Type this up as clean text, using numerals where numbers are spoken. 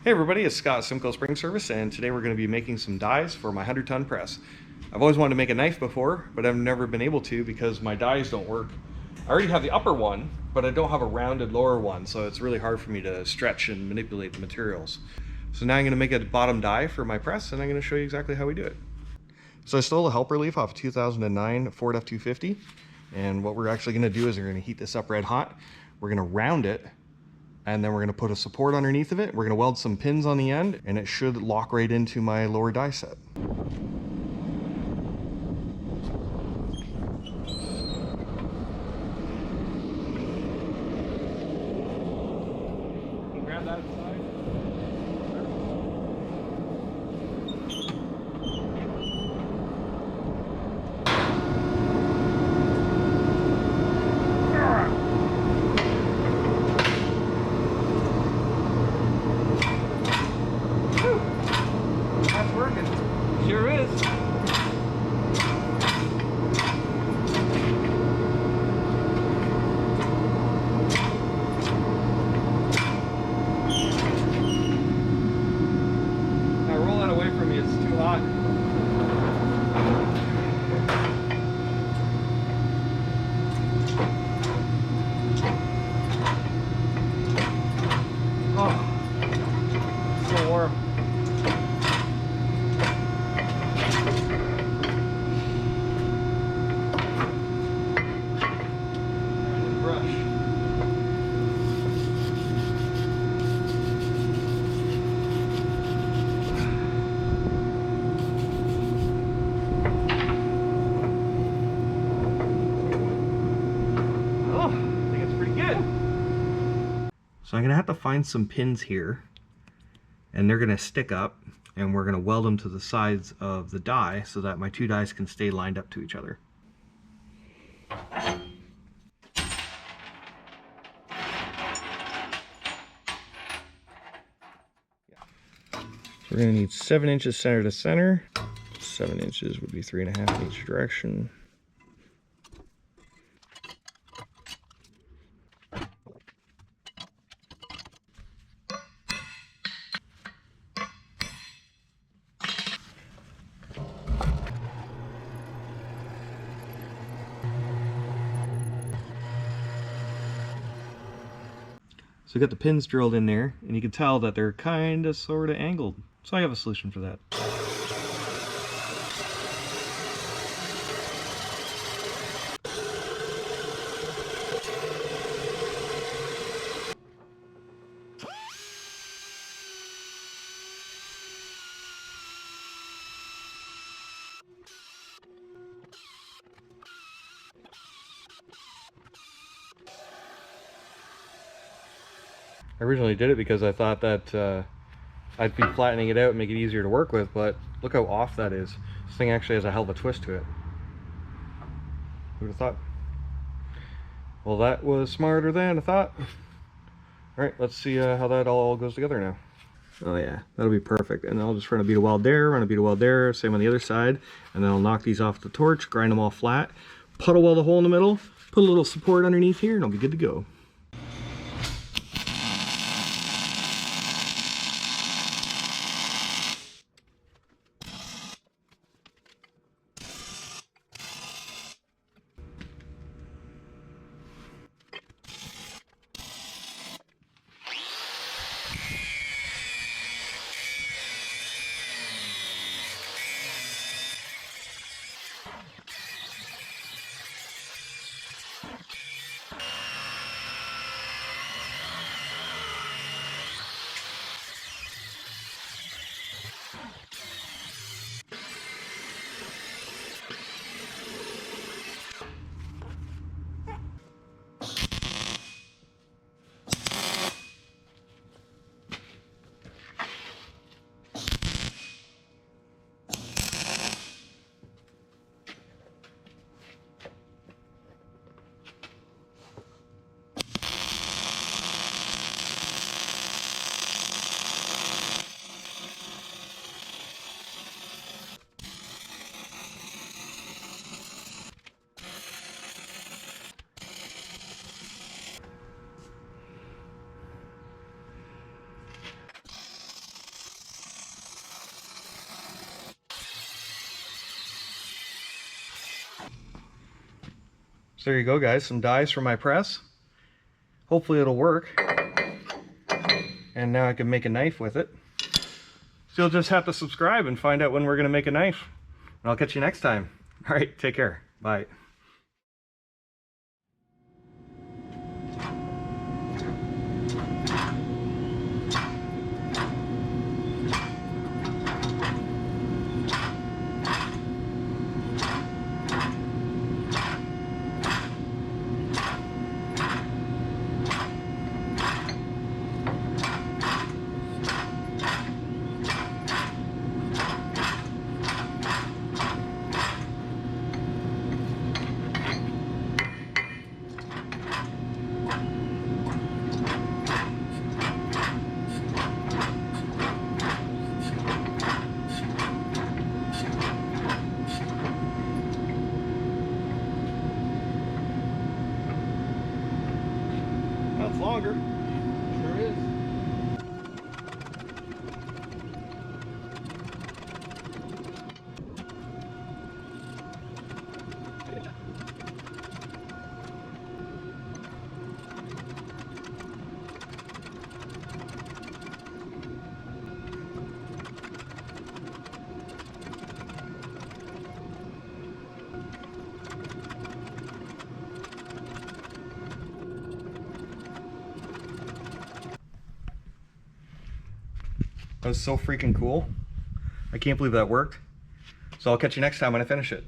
Hey everybody, it's Scott, Simcoe Spring Service, and today we're going to be making some dies for my 100-ton press. I've always wanted to make a knife before, but I've never been able to because my dies don't work. I already have the upper one, but I don't have a rounded lower one, so it's really hard for me to stretch and manipulate the materials. So now I'm going to make a bottom die for my press, and I'm going to show you exactly how we do it. So I stole a helper leaf off a 2009 Ford F-250, and what we're actually going to do is we're going to heat this up red hot. We're going to round it, and then we're going to put a support underneath of it. We're going to weld some pins on the end, and it should lock right into my lower die set. Grab that aside. Sure is. Now roll that away from me, it's too hot. Oh, so warm. So I'm gonna have to find some pins here, and they're gonna stick up, and we're gonna weld them to the sides of the die so that my two dies can stay lined up to each other. We're gonna need 7 inches center to center. 7 inches would be 3.5 in each direction. So we got the pins drilled in there, and you can tell that they're kind of sort of angled. So I have a solution for that. I originally did it because I thought that I'd be flattening it out and make it easier to work with, but look how off that is. This thing actually has a hell of a twist to it. Who would have thought? Well, that was smarter than I thought. Alright, let's see how that all goes together now. Oh yeah, that'll be perfect. And I'll just run a bead of weld there, run a bead of weld there, same on the other side, and then I'll knock these off the torch, grind them all flat, puddle weld a hole in the middle, put a little support underneath here, and I'll be good to go. So there you go, guys, some dies for my press. Hopefully it'll work. And now I can make a knife with it. So you'll just have to subscribe and find out when we're gonna make a knife. And I'll catch you next time. All right, take care. Bye. That's longer. Sure is. That was so freaking cool. I can't believe that worked. So I'll catch you next time when I finish it.